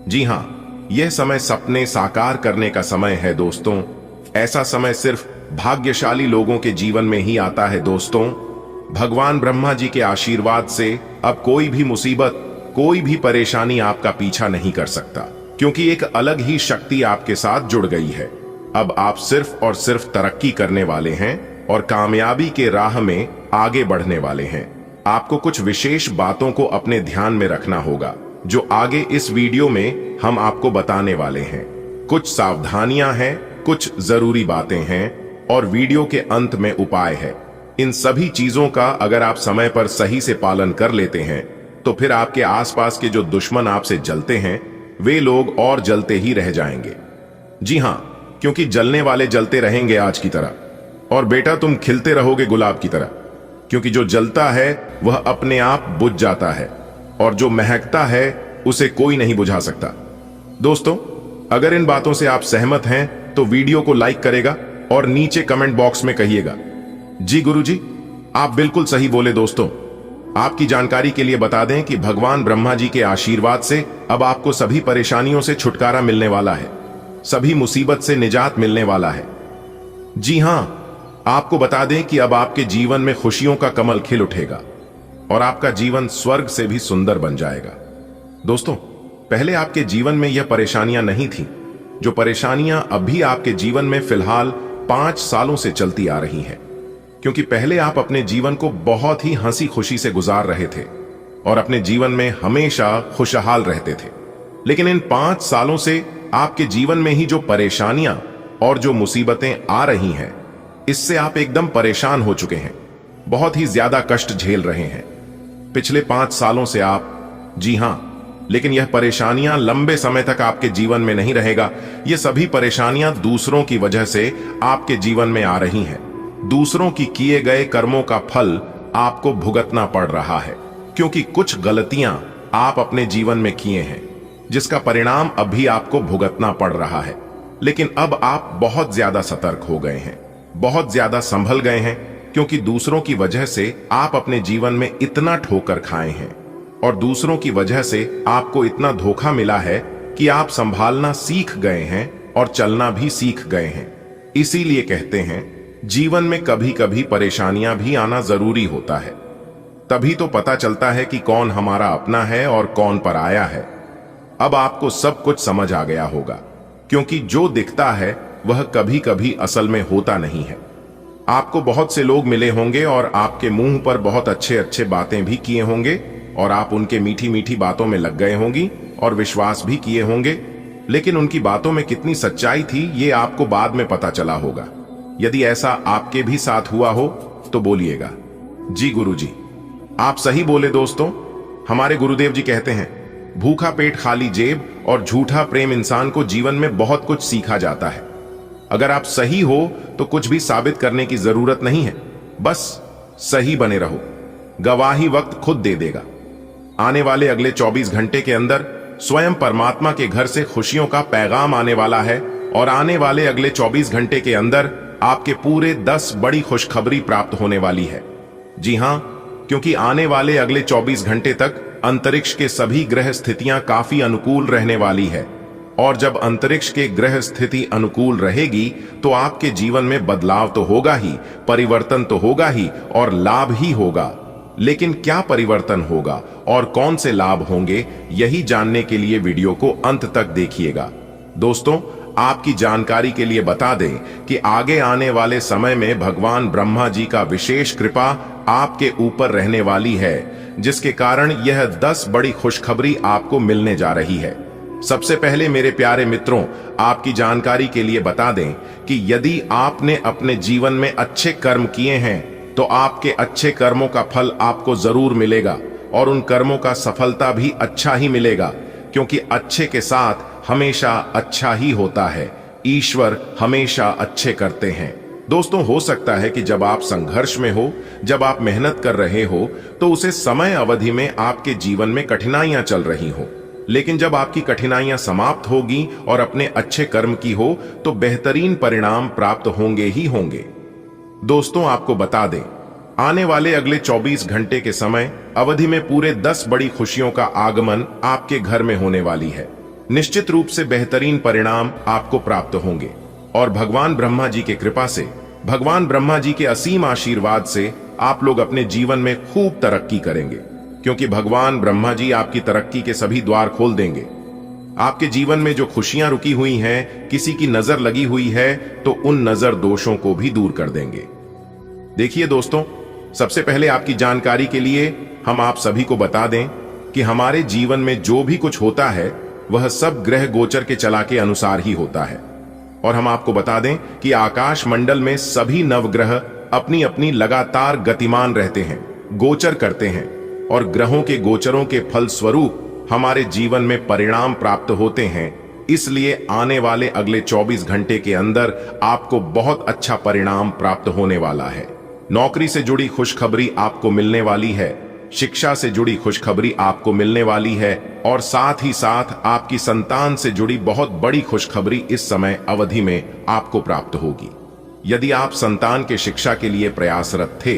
A: जी हां, यह समय सपने साकार करने का समय है दोस्तों। ऐसा समय सिर्फ भाग्यशाली लोगों के जीवन में ही आता है दोस्तों। भगवान ब्रह्मा जी के आशीर्वाद से अब कोई भी मुसीबत, कोई भी परेशानी आपका पीछा नहीं कर सकता, क्योंकि एक अलग ही शक्ति आपके साथ जुड़ गई है। अब आप सिर्फ और सिर्फ तरक्की करने वाले हैं और कामयाबी के राह में आगे बढ़ने वाले हैं। आपको कुछ विशेष बातों को अपने ध्यान में रखना होगा, जो आगे इस वीडियो में हम आपको बताने वाले हैं। कुछ सावधानियां हैं, कुछ जरूरी बातें हैं और वीडियो के अंत में उपाय है। इन सभी चीजों का अगर आप समय पर सही से पालन कर लेते हैं, तो फिर आपके आसपास के जो दुश्मन आपसे जलते हैं, वे लोग और जलते ही रह जाएंगे। जी हां, क्योंकि जलने वाले जलते रहेंगे आज की तरह, और बेटा तुम खिलते रहोगे गुलाब की तरह, क्योंकि जो जलता है वह अपने आप बुझ जाता है और जो महकता है उसे कोई नहीं बुझा सकता। दोस्तों, अगर इन बातों से आप सहमत हैं तो वीडियो को लाइक करेगा और नीचे कमेंट बॉक्स में कहिएगा, जी गुरुजी आप बिल्कुल सही बोले। दोस्तों, आपकी जानकारी के लिए बता दें कि भगवान ब्रह्मा जी के आशीर्वाद से अब आपको सभी परेशानियों से छुटकारा मिलने वाला है, सभी मुसीबत से निजात मिलने वाला है। जी हां, आपको बता दें कि अब आपके जीवन में खुशियों का कमल खिल उठेगा। और आपका जीवन स्वर्ग से भी सुंदर बन जाएगा। दोस्तों, पहले आपके जीवन में यह परेशानियां नहीं थी। जो परेशानियां अभी आपके जीवन में फिलहाल 5 सालों से चलती आ रही हैं, क्योंकि पहले आप अपने जीवन को बहुत ही हंसी खुशी से गुजार रहे थे और अपने जीवन में हमेशा खुशहाल रहते थे। लेकिन इन 5 सालों से आपके जीवन में ही जो परेशानियां और जो मुसीबतें आ रही हैं, इससे आप एकदम परेशान हो चुके हैं, बहुत ही ज्यादा कष्ट झेल रहे हैं। पिछले 5 सालों से आप, जी हां, लेकिन यह परेशानियां लंबे समय तक आपके जीवन में नहीं रहेगा। यह सभी परेशानियां दूसरों की वजह से आपके जीवन में आ रही हैं। दूसरों की किए गए कर्मों का फल आपको भुगतना पड़ रहा है, क्योंकि कुछ गलतियां आप अपने जीवन में किए हैं, जिसका परिणाम अभी आपको भुगतना पड़ रहा है। लेकिन अब आप बहुत ज्यादा सतर्क हो गए हैं, बहुत ज्यादा संभल गए हैं, क्योंकि दूसरों की वजह से आप अपने जीवन में इतना ठोकर खाए हैं और दूसरों की वजह से आपको इतना धोखा मिला है कि आप संभालना सीख गए हैं और चलना भी सीख गए हैं। इसीलिए कहते हैं, जीवन में कभी कभी परेशानियां भी आना जरूरी होता है। तभी तो पता चलता है कि कौन हमारा अपना है और कौन पराया है। अब आपको सब कुछ समझ आ गया होगा, क्योंकि जो दिखता है वह कभी कभी असल में होता नहीं है। आपको बहुत से लोग मिले होंगे और आपके मुंह पर बहुत अच्छे अच्छे बातें भी किए होंगे और आप उनके मीठी मीठी बातों में लग गए होंगी और विश्वास भी किए होंगे। लेकिन उनकी बातों में कितनी सच्चाई थी, ये आपको बाद में पता चला होगा। यदि ऐसा आपके भी साथ हुआ हो तो बोलिएगा, जी गुरुजी, आप सही बोले। दोस्तों, हमारे गुरुदेव जी कहते हैं, भूखा पेट खाली जेब और झूठा प्रेम इंसान को जीवन में बहुत कुछ सीखा जाता है। अगर आप सही हो तो कुछ भी साबित करने की जरूरत नहीं है, बस सही बने रहो। गवाही वक्त खुद दे देगा। आने वाले अगले 24 घंटे के अंदर स्वयं परमात्मा के घर से खुशियों का पैगाम आने वाला है और आने वाले अगले 24 घंटे के अंदर आपके पूरे 10 बड़ी खुशखबरी प्राप्त होने वाली है। जी हां, क्योंकि आने वाले अगले 24 घंटे तक अंतरिक्ष के सभी ग्रह स्थितियां काफी अनुकूल रहने वाली है और जब अंतरिक्ष के ग्रह स्थिति अनुकूल रहेगी तो आपके जीवन में बदलाव तो होगा ही, परिवर्तन तो होगा ही और लाभ ही होगा। लेकिन क्या परिवर्तन होगा और कौन से लाभ होंगे, यही जानने के लिए वीडियो को अंत तक देखिएगा। दोस्तों, आपकी जानकारी के लिए बता दें कि आगे आने वाले समय में भगवान ब्रह्मा जी का विशेष कृपा आपके ऊपर रहने वाली है, जिसके कारण यह 10 बड़ी खुशखबरी आपको मिलने जा रही है। सबसे पहले मेरे प्यारे मित्रों, आपकी जानकारी के लिए बता दें कि यदि आपने अपने जीवन में अच्छे कर्म किए हैं तो आपके अच्छे कर्मों का फल आपको जरूर मिलेगा और उन कर्मों का सफलता भी अच्छा ही मिलेगा, क्योंकि अच्छे के साथ हमेशा अच्छा ही होता है। ईश्वर हमेशा अच्छे करते हैं। दोस्तों, हो सकता है कि जब आप संघर्ष में हो, जब आप मेहनत कर रहे हो, तो उसे समय अवधि में आपके जीवन में कठिनाइयां चल रही हो, लेकिन जब आपकी कठिनाइयां समाप्त होगी और अपने अच्छे कर्म की हो तो बेहतरीन परिणाम प्राप्त होंगे ही होंगे। दोस्तों, आपको बता दें, आने वाले अगले 24 घंटे के समय अवधि में पूरे 10 बड़ी खुशियों का आगमन आपके घर में होने वाली है। निश्चित रूप से बेहतरीन परिणाम आपको प्राप्त होंगे और भगवान ब्रह्मा जी के कृपा से, भगवान ब्रह्मा जी के असीम आशीर्वाद से आप लोग अपने जीवन में खूब तरक्की करेंगे, क्योंकि भगवान ब्रह्मा जी आपकी तरक्की के सभी द्वार खोल देंगे। आपके जीवन में जो खुशियां रुकी हुई हैं, किसी की नजर लगी हुई है, तो उन नजर दोषों को भी दूर कर देंगे। देखिए दोस्तों, सबसे पहले आपकी जानकारी के लिए हम आप सभी को बता दें कि हमारे जीवन में जो भी कुछ होता है वह सब ग्रह गोचर के चला के अनुसार ही होता है। और हम आपको बता दें कि आकाश मंडल में सभी नवग्रह अपनी अपनी लगातार गतिमान रहते हैं, गोचर करते हैं और ग्रहों के गोचरों के फल स्वरूप हमारे जीवन में परिणाम प्राप्त होते हैं। इसलिए आने वाले अगले 24 घंटे के अंदर आपको बहुत अच्छा परिणाम प्राप्त होने वाला है। नौकरी से जुड़ी खुशखबरी आपको मिलने वाली है, शिक्षा से जुड़ी खुशखबरी आपको मिलने वाली है और साथ ही साथ आपकी संतान से जुड़ी बहुत बड़ी खुशखबरी इस समय अवधि में आपको प्राप्त होगी। यदि आप संतान के शिक्षा के लिए प्रयासरत थे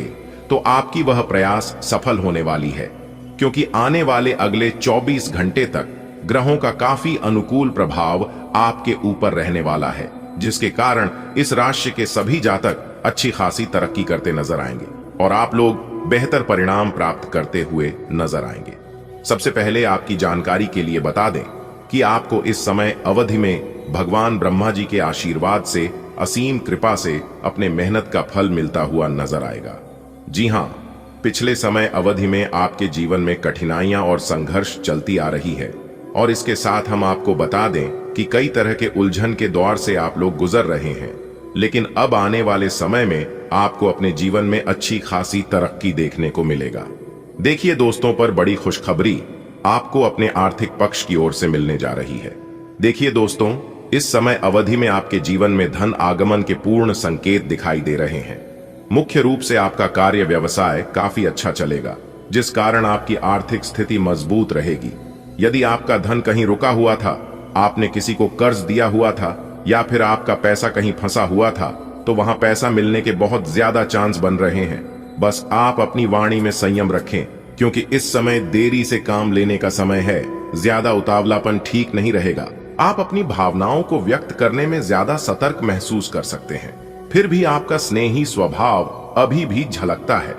A: तो आपकी वह प्रयास सफल होने वाली है, क्योंकि आने वाले अगले 24 घंटे तक ग्रहों का काफी अनुकूल प्रभाव आपके ऊपर रहने वाला है, जिसके कारण इस राशि के सभी जातक अच्छी खासी तरक्की करते नजर आएंगे और आप लोग बेहतर परिणाम प्राप्त करते हुए नजर आएंगे। सबसे पहले आपकी जानकारी के लिए बता दें कि आपको इस समय अवधि में भगवान ब्रह्मा जी के आशीर्वाद से, असीम कृपा से अपने मेहनत का फल मिलता हुआ नजर आएगा। जी हां, पिछले समय अवधि में आपके जीवन में कठिनाइयां और संघर्ष चलती आ रही है और इसके साथ हम आपको बता दें कि कई तरह के उलझन के दौर से आप लोग गुजर रहे हैं, लेकिन अब आने वाले समय में आपको अपने जीवन में अच्छी खासी तरक्की देखने को मिलेगा। देखिए दोस्तों, पर बड़ी खुशखबरी आपको अपने आर्थिक पक्ष की ओर से मिलने जा रही है। देखिए दोस्तों, इस समय अवधि में आपके जीवन में धन आगमन के पूर्ण संकेत दिखाई दे रहे हैं। मुख्य रूप से आपका कार्य व्यवसाय काफी अच्छा चलेगा, जिस कारण आपकी आर्थिक स्थिति मजबूत रहेगी। यदि आपका धन कहीं रुका हुआ था, आपने किसी को कर्ज दिया हुआ था या फिर आपका पैसा कहीं फंसा हुआ था, तो वहां पैसा मिलने के बहुत ज्यादा चांस बन रहे हैं। बस आप अपनी वाणी में संयम रखें, क्योंकि इस समय देरी से काम लेने का समय है। ज्यादा उतावलापन ठीक नहीं रहेगा। आप अपनी भावनाओं को व्यक्त करने में ज्यादा सतर्क महसूस कर सकते हैं, फिर भी आपका स्नेही स्वभाव अभी भी झलकता है।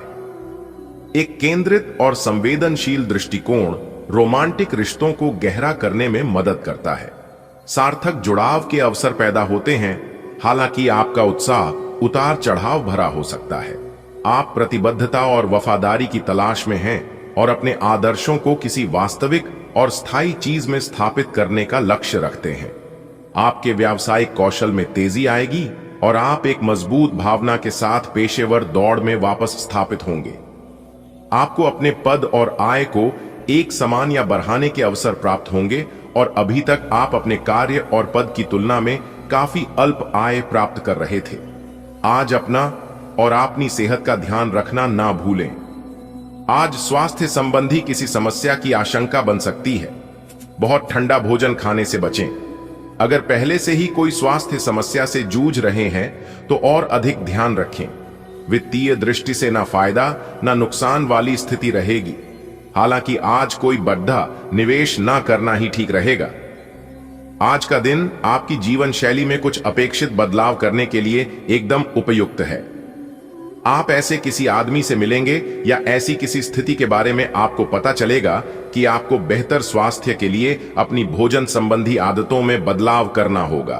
A: एक केंद्रित और संवेदनशील दृष्टिकोण रोमांटिक रिश्तों को गहरा करने में मदद करता है। सार्थक जुड़ाव के अवसर पैदा होते हैं। हालांकि आपका उत्साह उतार चढ़ाव भरा हो सकता है। आप प्रतिबद्धता और वफादारी की तलाश में हैं और अपने आदर्शों को किसी वास्तविक और स्थायी चीज में स्थापित करने का लक्ष्य रखते हैं। आपके व्यावसायिक कौशल में तेजी आएगी और आप एक मजबूत भावना के साथ पेशेवर दौड़ में वापस स्थापित होंगे। आपको अपने पद और आय को एक समान या बढ़ाने के अवसर प्राप्त होंगे और अभी तक आप अपने कार्य और पद की तुलना में काफी अल्प आय प्राप्त कर रहे थे। आज अपना और अपनी सेहत का ध्यान रखना ना भूलें। आज स्वास्थ्य संबंधी किसी समस्या की आशंका बन सकती है। बहुत ठंडा भोजन खाने से बचें। अगर पहले से ही कोई स्वास्थ्य समस्या से जूझ रहे हैं तो और अधिक ध्यान रखें। वित्तीय दृष्टि से ना फायदा ना नुकसान वाली स्थिति रहेगी। हालांकि आज कोई बड़ा निवेश ना करना ही ठीक रहेगा। आज का दिन आपकी जीवन शैली में कुछ अपेक्षित बदलाव करने के लिए एकदम उपयुक्त है। आप ऐसे किसी आदमी से मिलेंगे या ऐसी किसी स्थिति के बारे में आपको पता चलेगा कि आपको बेहतर स्वास्थ्य के लिए अपनी भोजन संबंधी आदतों में बदलाव करना होगा।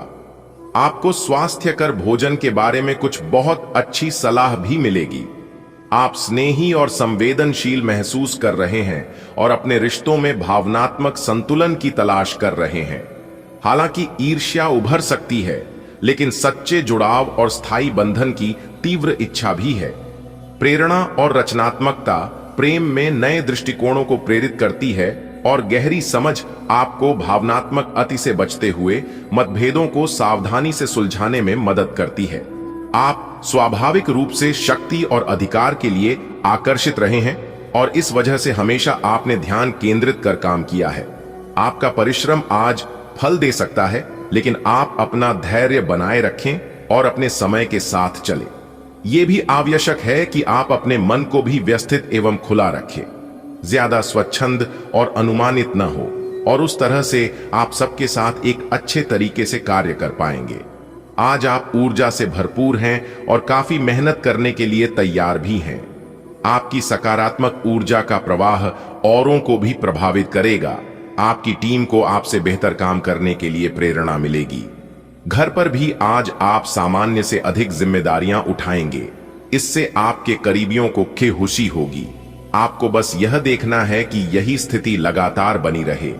A: आपको स्वास्थ्यकर भोजन के बारे में कुछ बहुत अच्छी सलाह भी मिलेगी। आप स्नेही और संवेदनशील महसूस कर रहे हैं और अपने रिश्तों में भावनात्मक संतुलन की तलाश कर रहे हैं। हालांकि ईर्ष्या उभर सकती है, लेकिन सच्चे जुड़ाव और स्थायी बंधन की तीव्र इच्छा भी है। प्रेरणा और रचनात्मकता प्रेम में नए दृष्टिकोणों को प्रेरित करती है और गहरी समझ आपको भावनात्मक अति से बचते हुए मतभेदों को सावधानी से सुलझाने में मदद करती है। आप स्वाभाविक रूप से शक्ति और अधिकार के लिए आकर्षित रहे हैं और इस वजह से हमेशा आपने ध्यान केंद्रित कर काम किया है। आपका परिश्रम आज फल दे सकता है, लेकिन आप अपना धैर्य बनाए रखें और अपने समय के साथ चलें। यह भी आवश्यक है कि आप अपने मन को भी व्यवस्थित एवं खुला रखें। ज्यादा स्वच्छंद और अनुमानित न हो और उस तरह से आप सबके साथ एक अच्छे तरीके से कार्य कर पाएंगे। आज आप ऊर्जा से भरपूर हैं और काफी मेहनत करने के लिए तैयार भी हैं। आपकी सकारात्मक ऊर्जा का प्रवाह औरों को भी प्रभावित करेगा। आपकी टीम को आपसे बेहतर काम करने के लिए प्रेरणा मिलेगी। घर पर भी आज आप सामान्य से अधिक जिम्मेदारियां उठाएंगे। इससे आपके करीबियों को खुशी होगी। आपको बस यह देखना है कि यही स्थिति लगातार बनी रहे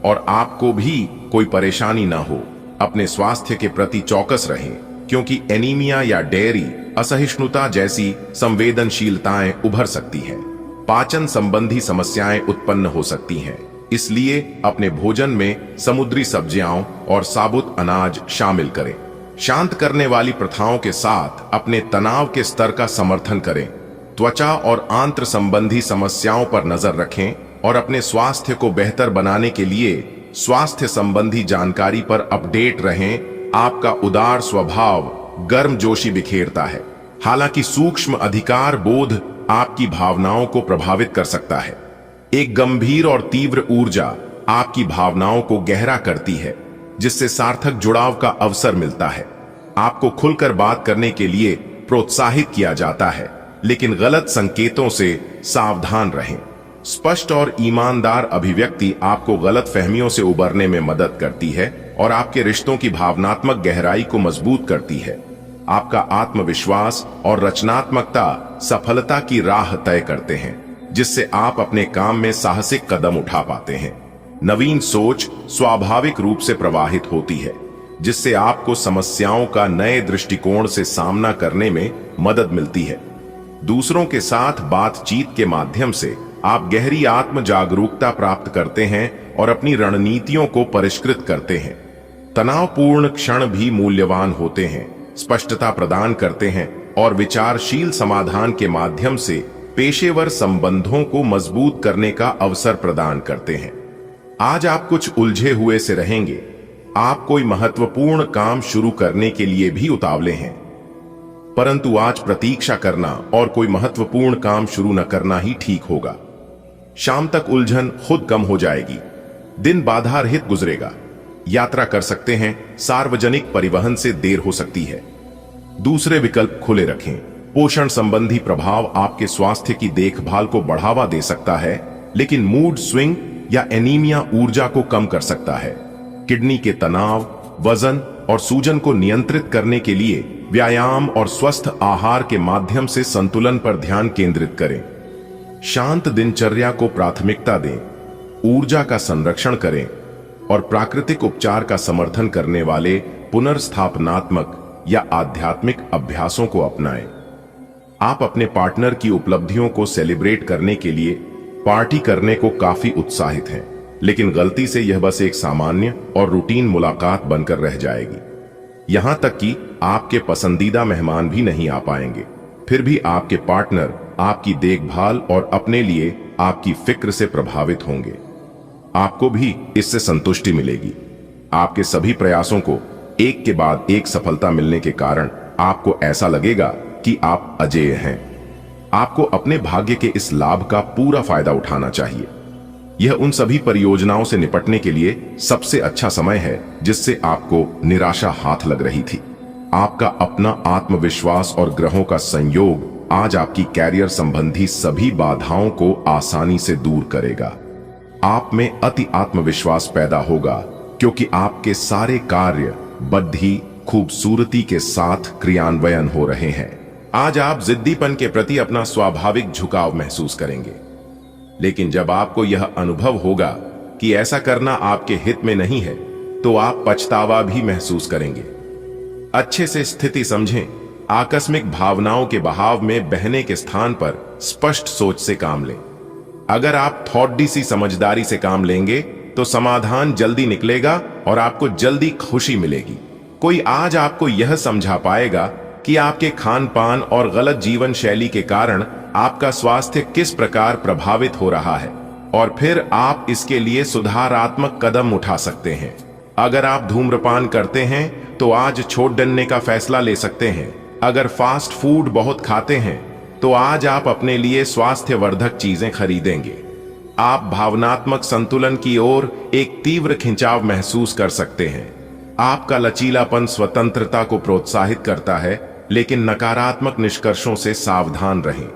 A: और आपको भी कोई परेशानी ना हो। अपने स्वास्थ्य के प्रति चौकस रहें, क्योंकि एनीमिया या डेयरी असहिष्णुता जैसी संवेदनशीलताएं उभर सकती हैं। पाचन संबंधी समस्याएं उत्पन्न हो सकती हैं। इसलिए अपने भोजन में समुद्री सब्जियां और साबुत अनाज शामिल करें। शांत करने वाली प्रथाओं के साथ अपने तनाव के स्तर का समर्थन करें। त्वचा और आंत्र संबंधी समस्याओं पर नजर रखें और अपने स्वास्थ्य को बेहतर बनाने के लिए स्वास्थ्य संबंधी जानकारी पर अपडेट रहें। आपका उदार स्वभाव गर्मजोशी बिखेरता है। हालांकि सूक्ष्म अधिकार बोध आपकी भावनाओं को प्रभावित कर सकता है। एक गंभीर और तीव्र ऊर्जा आपकी भावनाओं को गहरा करती है, जिससे सार्थक जुड़ाव का अवसर मिलता है। आपको खुलकर बात करने के लिए प्रोत्साहित किया जाता है, लेकिन गलत संकेतों से सावधान रहें। स्पष्ट और ईमानदार अभिव्यक्ति आपको गलत फहमियों से उबरने में मदद करती है और आपके रिश्तों की भावनात्मक गहराई को मजबूत करती है। आपका आत्मविश्वास और रचनात्मकता सफलता की राह तय करते हैं, जिससे आप अपने काम में साहसिक कदम उठा पाते हैं। नवीन सोच स्वाभाविक रूप से प्रवाहित होती है, जिससे आपको समस्याओं का नए दृष्टिकोण से सामना करने में मदद मिलती है। दूसरों के साथ बातचीत के माध्यम से आप गहरी आत्म जागरूकता प्राप्त करते हैं और अपनी रणनीतियों को परिष्कृत करते हैं। तनावपूर्ण क्षण भी मूल्यवान होते हैं, स्पष्टता प्रदान करते हैं और विचारशील समाधान के माध्यम से पेशेवर संबंधों को मजबूत करने का अवसर प्रदान करते हैं। आज आप कुछ उलझे हुए से रहेंगे। आप कोई महत्वपूर्ण काम शुरू करने के लिए भी उतावले हैं, परंतु आज प्रतीक्षा करना और कोई महत्वपूर्ण काम शुरू न करना ही ठीक होगा। शाम तक उलझन खुद कम हो जाएगी। दिन बाधा रहित गुजरेगा। यात्रा कर सकते हैं। सार्वजनिक परिवहन से देर हो सकती है। दूसरे विकल्प खुले रखें। पोषण संबंधी प्रभाव आपके स्वास्थ्य की देखभाल को बढ़ावा दे सकता है, लेकिन मूड स्विंग या एनीमिया ऊर्जा को कम कर सकता है। किडनी के तनाव, वजन और सूजन को नियंत्रित करने के लिए व्यायाम और स्वस्थ आहार के माध्यम से संतुलन पर ध्यान केंद्रित करें। शांत दिनचर्या को प्राथमिकता दें, ऊर्जा का संरक्षण करें और प्राकृतिक उपचार का समर्थन करने वाले पुनर्स्थापनात्मक या आध्यात्मिक अभ्यासों को अपनाएं। आप अपने पार्टनर की उपलब्धियों को सेलिब्रेट करने के लिए पार्टी करने को काफी उत्साहित हैं, लेकिन गलती से यह बस एक सामान्य और रूटीन मुलाकात बनकर रह जाएगी। यहां तक कि आपके पसंदीदा मेहमान भी नहीं आ पाएंगे। फिर भी आपके पार्टनर आपकी देखभाल और अपने लिए आपकी फिक्र से प्रभावित होंगे। आपको भी इससे संतुष्टि मिलेगी। आपके सभी प्रयासों को एक के बाद एक सफलता मिलने के कारण आपको ऐसा लगेगा कि आप अजेय हैं। आपको अपने भाग्य के इस लाभ का पूरा फायदा उठाना चाहिए। यह उन सभी परियोजनाओं से निपटने के लिए सबसे अच्छा समय है जिससे आपको निराशा हाथ लग रही थी। आपका अपना आत्मविश्वास और ग्रहों का संयोग आज आपकी कैरियर संबंधी सभी बाधाओं को आसानी से दूर करेगा। आप में अति आत्मविश्वास पैदा होगा क्योंकि आपके सारे कार्य बुद्धि खूबसूरती के साथ क्रियान्वयन हो रहे हैं। आज आप जिद्दीपन के प्रति अपना स्वाभाविक झुकाव महसूस करेंगे, लेकिन जब आपको यह अनुभव होगा कि ऐसा करना आपके हित में नहीं है, तो आप पछतावा भी महसूस करेंगे। अच्छे से स्थिति समझें। आकस्मिक भावनाओं के बहाव में बहने के स्थान पर स्पष्ट सोच से काम लें। अगर आप थोड़ी सी समझदारी से काम लेंगे तो समाधान जल्दी निकलेगा और आपको जल्दी खुशी मिलेगी। कोई आज आपको यह समझा पाएगा कि आपके खान पान और गलत जीवन शैली के कारण आपका स्वास्थ्य किस प्रकार प्रभावित हो रहा है, और फिर आप इसके लिए सुधारात्मक कदम उठा सकते हैं। अगर आप धूम्रपान करते हैं तो आज छोड़ देने का फैसला ले सकते हैं। अगर फास्ट फूड बहुत खाते हैं तो आज आप अपने लिए स्वास्थ्यवर्धक चीजें खरीदेंगे। आप भावनात्मक संतुलन की ओर एक तीव्र खिंचाव महसूस कर सकते हैं। आपका लचीलापन स्वतंत्रता को प्रोत्साहित करता है, लेकिन नकारात्मक निष्कर्षों से सावधान रहें।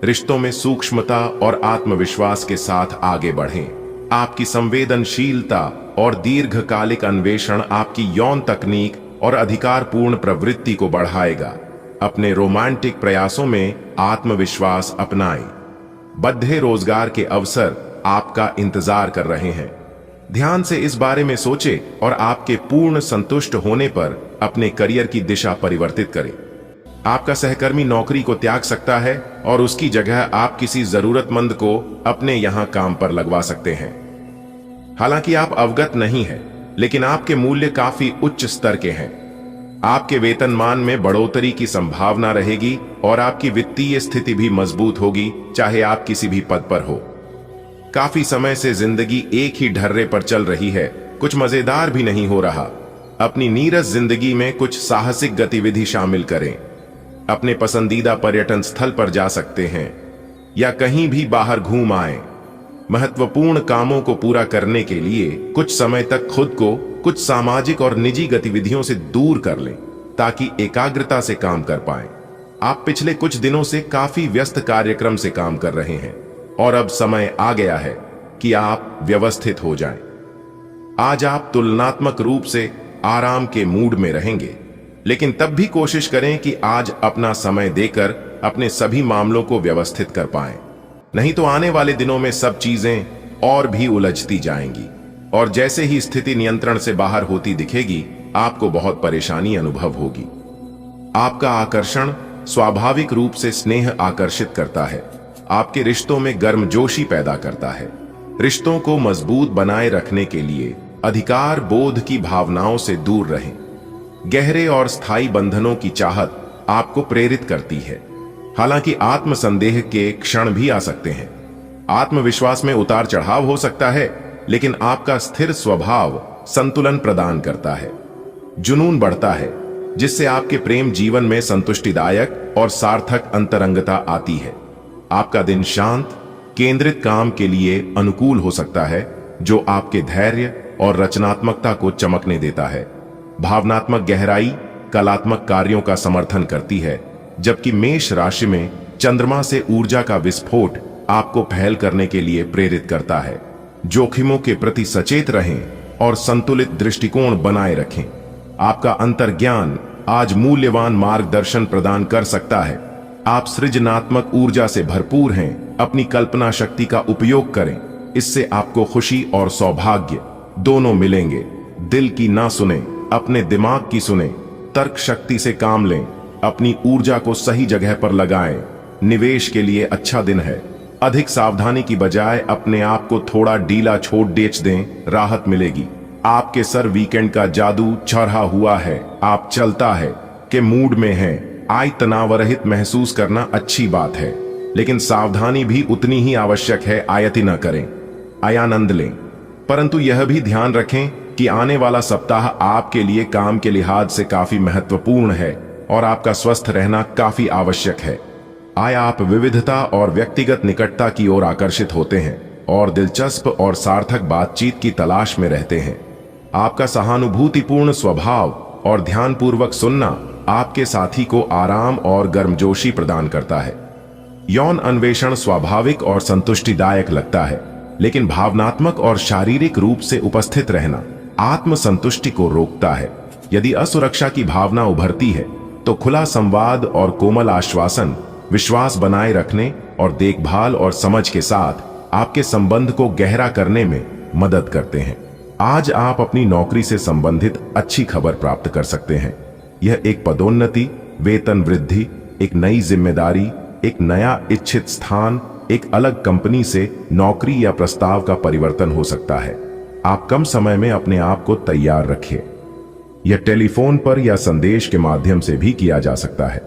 A: रिश्तों में सूक्ष्मता और आत्मविश्वास के साथ आगे बढ़ें। आपकी संवेदनशीलता और दीर्घकालिक अन्वेषण आपकी यौन तकनीक और अधिकारपूर्ण प्रवृत्ति को बढ़ाएगा। अपने रोमांटिक प्रयासों में आत्मविश्वास अपनाएं। बद्धे रोजगार के अवसर आपका इंतजार कर रहे हैं। ध्यान से इस बारे में सोचें और आपके पूर्ण संतुष्ट होने पर अपने करियर की दिशा परिवर्तित करें। आपका सहकर्मी नौकरी को त्याग सकता है और उसकी जगह आप किसी जरूरतमंद को अपने यहां काम पर लगवा सकते हैं। हालांकि आप अवगत नहीं हैं, लेकिन आपके मूल्य काफी उच्च स्तर के हैं। आपके वेतनमान में बढ़ोतरी की संभावना रहेगी और आपकी वित्तीय स्थिति भी मजबूत होगी, चाहे आप किसी भी पद पर हो। काफी समय से जिंदगी एक ही ढर्रे पर चल रही है, कुछ मजेदार भी नहीं हो रहा। अपनी नीरस जिंदगी में कुछ साहसिक गतिविधि शामिल करें। अपने पसंदीदा पर्यटन स्थल पर जा सकते हैं या कहीं भी बाहर घूम आएं। महत्वपूर्ण कामों को पूरा करने के लिए कुछ समय तक खुद को कुछ सामाजिक और निजी गतिविधियों से दूर कर लें, ताकि एकाग्रता से काम कर पाएं। आप पिछले कुछ दिनों से काफी व्यस्त कार्यक्रम से काम कर रहे हैं और अब समय आ गया है कि आप व्यवस्थित हो जाएं। आज आप तुलनात्मक रूप से आराम के मूड में रहेंगे, लेकिन तब भी कोशिश करें कि आज अपना समय देकर अपने सभी मामलों को व्यवस्थित कर पाएं। नहीं तो आने वाले दिनों में सब चीजें और भी उलझती जाएंगी और जैसे ही स्थिति नियंत्रण से बाहर होती दिखेगी, आपको बहुत परेशानी अनुभव होगी। आपका आकर्षण स्वाभाविक रूप से स्नेह आकर्षित करता है, आपके रिश्तों में गर्मजोशी पैदा करता है। रिश्तों को मजबूत बनाए रखने के लिए अधिकार बोध की भावनाओं से दूर रहें। गहरे और स्थायी बंधनों की चाहत आपको प्रेरित करती है। हालांकि आत्मसंदेह के क्षण भी आ सकते हैं, आत्मविश्वास में उतार चढ़ाव हो सकता है, लेकिन आपका स्थिर स्वभाव संतुलन प्रदान करता है। जुनून बढ़ता है, जिससे आपके प्रेम जीवन में संतुष्टिदायक और सार्थक अंतरंगता आती है। आपका दिन शांत, केंद्रित काम के लिए अनुकूल हो सकता है, जो आपके धैर्य और रचनात्मकता को चमकने देता है। भावनात्मक गहराई कलात्मक कार्यों का समर्थन करती है, जबकि मेष राशि में चंद्रमा से ऊर्जा का विस्फोट आपको पहल करने के लिए प्रेरित करता है। जोखिमों के प्रति सचेत रहें और संतुलित दृष्टिकोण बनाए रखें। आपका अंतर्ज्ञान आज मूल्यवान मार्गदर्शन प्रदान कर सकता है। आप सृजनात्मक ऊर्जा से भरपूर हैं। अपनी कल्पना शक्ति का उपयोग करें, इससे आपको खुशी और सौभाग्य दोनों मिलेंगे। दिल की ना सुने, अपने दिमाग की सुने। तर्क शक्ति से काम लें, अपनी ऊर्जा को सही जगह पर लगाएं। निवेश के लिए अच्छा दिन है। अधिक सावधानी की बजाय अपने आप को थोड़ा ढीला छोड़ दें, राहत मिलेगी। आपके सर वीकेंड का जादू चढ़ा हुआ है। आप चलता है के मूड में हैं। आय तनाव रहित महसूस करना अच्छी बात है, लेकिन सावधानी भी उतनी ही आवश्यक है। आयति न करें, आनंद लें, परंतु यह भी ध्यान रखें कि आने वाला सप्ताह आपके लिए काम के लिहाज से काफी महत्वपूर्ण है और आपका स्वस्थ रहना काफी आवश्यक है। आप विविधता और व्यक्तिगत निकटता की ओर आकर्षित होते हैं और दिलचस्प और सार्थक बातचीत की तलाश में रहते हैं। आपका सहानुभूतिपूर्ण स्वभाव और ध्यानपूर्वक सुनना आपके साथी को आराम और गर्मजोशी प्रदान करता है। यौन अन्वेषण स्वाभाविक और संतुष्टिदायक लगता है, लेकिन भावनात्मक और शारीरिक रूप से उपस्थित रहना आत्मसंतुष्टि को रोकता है। यदि असुरक्षा की भावना उभरती है, तो खुला संवाद और कोमल आश्वासन विश्वास बनाए रखने और देखभाल और समझ के साथ आपके संबंध को गहरा करने में मदद करते हैं। आज आप अपनी नौकरी से संबंधित अच्छी खबर प्राप्त कर सकते हैं। यह एक पदोन्नति, वेतन वृद्धि, एक नई जिम्मेदारी, एक नया इच्छित स्थान, एक अलग कंपनी से नौकरी या प्रस्ताव का परिवर्तन हो सकता है। आप कम समय में अपने आप को तैयार रखिए। यह टेलीफोन पर या संदेश के माध्यम से भी किया जा सकता है।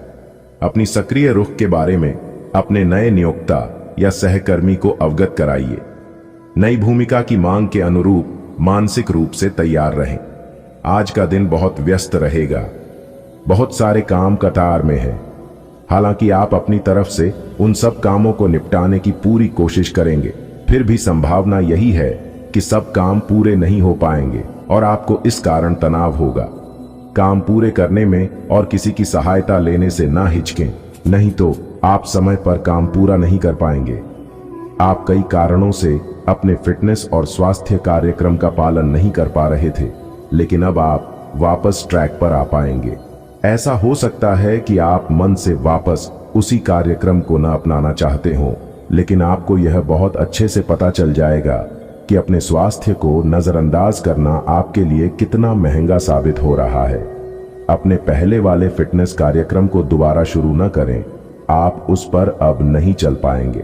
A: अपनी सक्रिय रुख के बारे में अपने नए नियोक्ता या सहकर्मी को अवगत कराइए। नई भूमिका की मांग के अनुरूप मानसिक रूप से तैयार रहें। आज का दिन बहुत व्यस्त रहेगा, बहुत सारे काम कतार में है। हालांकि आप अपनी तरफ से उन सब कामों को निपटाने की पूरी कोशिश करेंगे, फिर भी संभावना यही है कि सब काम पूरे नहीं हो पाएंगे और आपको इस कारण तनाव होगा। काम पूरे करने में और किसी की सहायता लेने से ना हिचकें, नहीं तो आप समय पर काम पूरा नहीं कर पाएंगे। आप कई कारणों से अपने फिटनेस और स्वास्थ्य कार्यक्रम का पालन नहीं कर पा रहे थे, लेकिन अब आप वापस ट्रैक पर आ पाएंगे। ऐसा हो सकता है कि आप मन से वापस उसी कार्यक्रम को न अपनाना चाहते हो, लेकिन आपको यह बहुत अच्छे से पता चल जाएगा कि अपने स्वास्थ्य को नजरअंदाज करना आपके लिए कितना महंगा साबित हो रहा है। अपने पहले वाले फिटनेस कार्यक्रम को दोबारा शुरू न करें, आप उस पर अब नहीं चल पाएंगे।